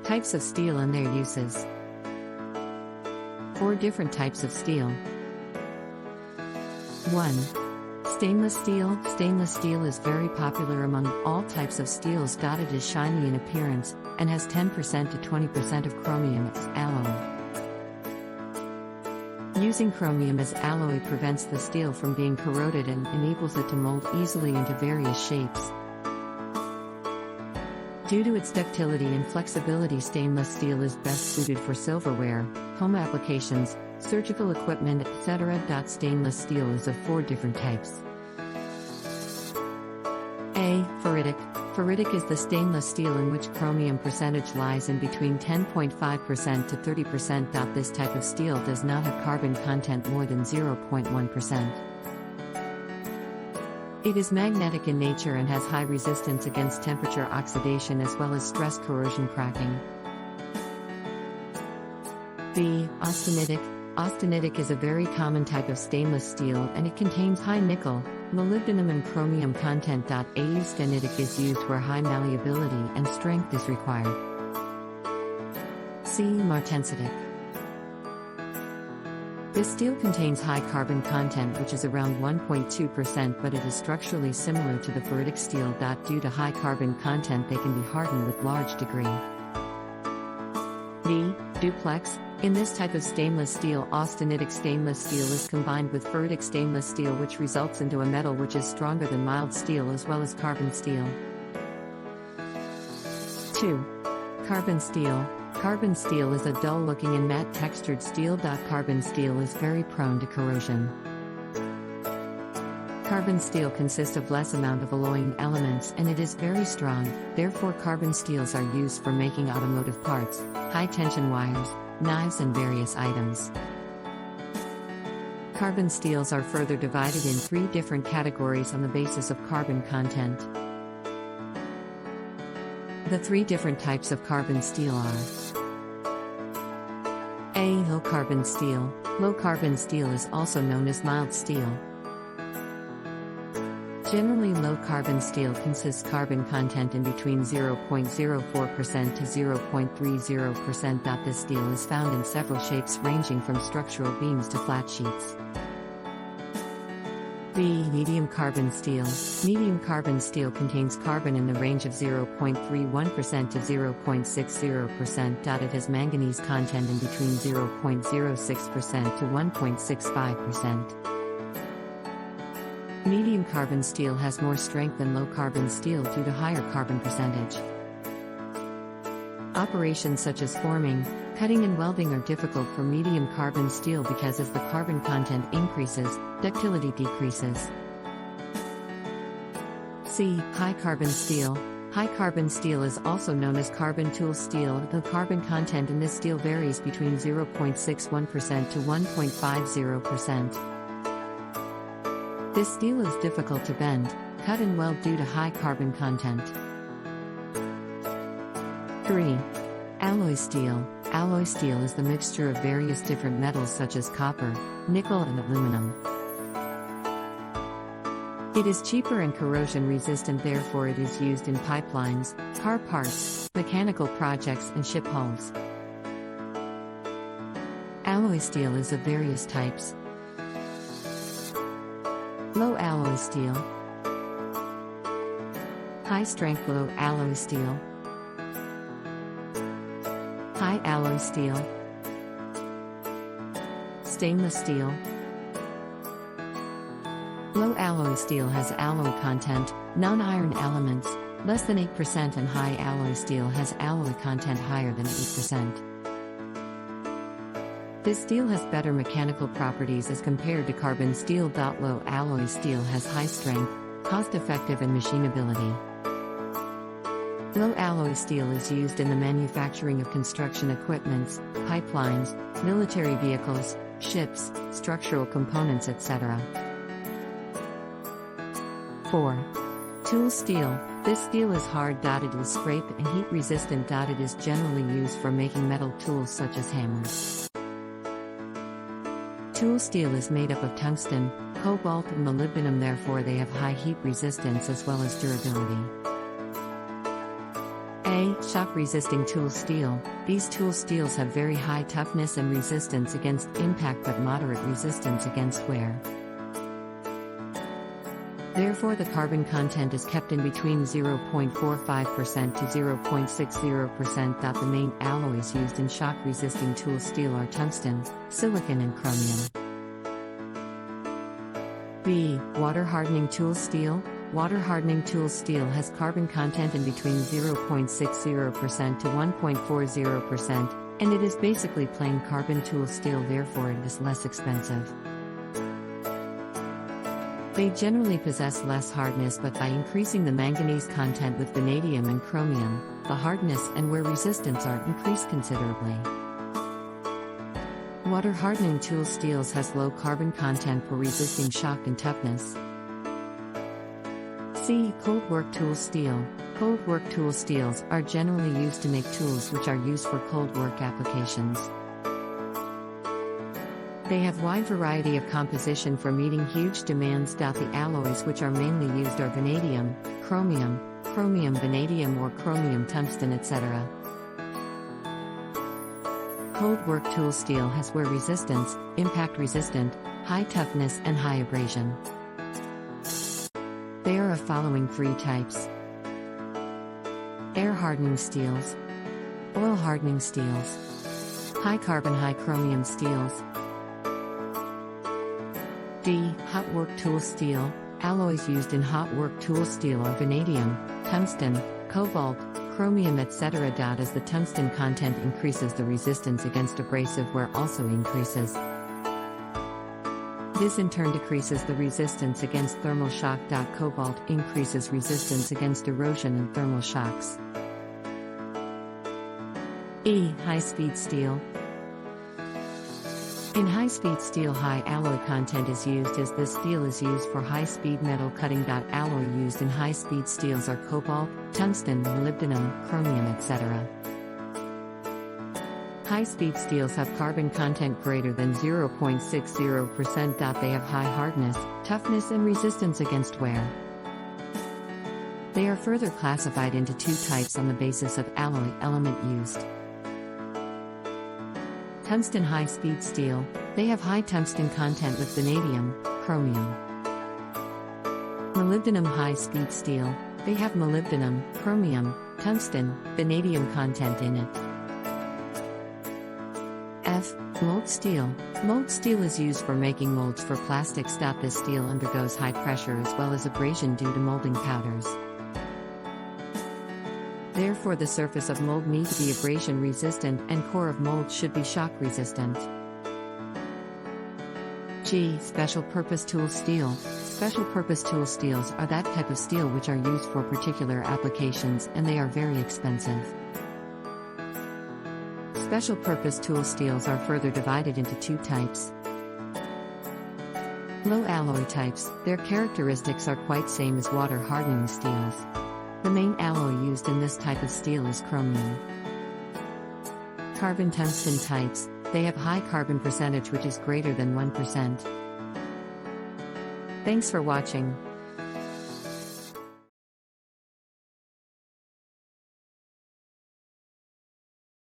Types of steel and their uses. 4 different types of steel. 1. Stainless steel. Stainless steel is very popular among all types of steels. It is shiny in appearance and has 10% to 20% of chromium as alloy. Using chromium as alloy prevents the steel from being corroded and enables it to mold easily into various shapes. Due to its ductility and flexibility, stainless steel is best suited for silverware, home applications, surgical equipment, etc. Stainless steel is of 4 different types. A. Ferritic. Ferritic is the stainless steel in which chromium percentage lies in between 10.5% to 30%. This type of steel does not have carbon content more than 0.1%. It is magnetic in nature and has high resistance against temperature oxidation as well as stress corrosion cracking. B. Austenitic. Austenitic is a very common type of stainless steel and it contains high nickel, molybdenum and chromium content. Austenitic is used where high malleability and strength is required. C. Martensitic. This steel contains high carbon content which is around 1.2%, but it is structurally similar to the ferritic steel. Due to high carbon content they can be hardened with large degree. D. Duplex. In this type of stainless steel, austenitic stainless steel is combined with ferritic stainless steel, which results into a metal which is stronger than mild steel as well as carbon steel. 2. Carbon steel. Carbon steel is a dull-looking and matte textured steel. Carbon steel is very prone to corrosion. Carbon steel consists of less amount of alloying elements and it is very strong, therefore carbon steels are used for making automotive parts, high-tension wires, knives and various items. Carbon steels are further divided in 3 different categories on the basis of carbon content. The 3 different types of carbon steel are: A. Low carbon steel. Low carbon steel is also known as mild steel. Generally, low carbon steel consists carbon content in between 0.04% to 0.30%. This steel is found in several shapes ranging from structural beams to flat sheets. B. Medium carbon steel. Medium carbon steel contains carbon in the range of 0.31% to 0.60%. It has manganese content in between 0.06% to 1.65%. Medium carbon steel has more strength than low carbon steel due to higher carbon percentage. Operations such as forming, cutting and welding are difficult for medium carbon steel because as the carbon content increases, ductility decreases. C. High carbon steel. High carbon steel is also known as carbon tool steel. The carbon content in this steel varies between 0.61% to 1.50%. This steel is difficult to bend, cut and weld due to high carbon content. 3. Alloy steel. Alloy steel is the mixture of various different metals such as copper, nickel and aluminum. It is cheaper and corrosion resistant, therefore it is used in pipelines, car parts, mechanical projects and ship hulls. Alloy steel is of various types. Low alloy steel. High strength low alloy steel. High alloy steel. Stainless steel. Low alloy steel has alloy content, non-iron elements, less than 8%, and high alloy steel has alloy content higher than 8%. This steel has better mechanical properties as compared to carbon steel. Low alloy steel has high strength, cost-effective and machinability. Low alloy steel is used in the manufacturing of construction equipments, pipelines, military vehicles, ships, structural components, etc. 4. Tool steel. This steel is hard. It is scrape and heat resistant. It is generally used for making metal tools such as hammers. Tool steel is made up of tungsten, cobalt and molybdenum, therefore they have high heat resistance as well as durability. A. Shock-resisting tool steel. These tool steels have very high toughness and resistance against impact but moderate resistance against wear. Therefore, the carbon content is kept in between 0.45% to 0.60%. The main alloys used in shock-resisting tool steel are tungsten, silicon and chromium. B. Water-hardening tool steel. Water-hardening tool steel has carbon content in between 0.60% to 1.40%, and it is basically plain carbon tool steel, therefore it is less expensive. They generally possess less hardness, but by increasing the manganese content with vanadium and chromium, the hardness and wear resistance are increased considerably. Water-hardening tool steels has low carbon content for resisting shock and toughness. C. Cold work tool steel. Cold work tool steels are generally used to make tools which are used for cold work applications. They have wide variety of composition for meeting huge demands. The alloys which are mainly used are vanadium, chromium, chromium vanadium or chromium tungsten, etc. Cold work tool steel has wear resistance, impact resistant, high toughness and high abrasion. There are following three types: air hardening steels, oil hardening steels, high carbon high chromium steels. D. Hot work tool steel. Alloys used in hot work tool steel are vanadium, tungsten, cobalt, chromium, etc. As the tungsten content increases, the resistance against abrasive wear also increases. This in turn decreases the resistance against thermal shock. Cobalt increases resistance against erosion and thermal shocks. E. High-speed steel. In high-speed steel, high alloy content is used as this steel is used for high-speed metal cutting. Alloy used in high-speed steels are cobalt, tungsten, molybdenum, chromium, etc. High-speed steels have carbon content greater than 0.60%. They have high hardness, toughness and resistance against wear. They are further classified into two types on the basis of alloy element used. Tungsten high-speed steel. They have high tungsten content with vanadium, chromium. Molybdenum high-speed steel. They have molybdenum, chromium, tungsten, vanadium content in it. F. Mold steel. Mold steel is used for making molds for plastics. This steel undergoes high pressure as well as abrasion due to molding powders. Therefore, the surface of mold needs to be abrasion resistant and core of mold should be shock resistant. G. Special purpose tool steel. Special purpose tool steels are that type of steel which are used for particular applications, and they are very expensive. Special purpose tool steels are further divided into two types. Low alloy types. Their characteristics are quite same as water hardening steels. The main alloy used in this type of steel is chromium. Carbon tungsten types. They have high carbon percentage which is greater than 1%. Thanks for watching.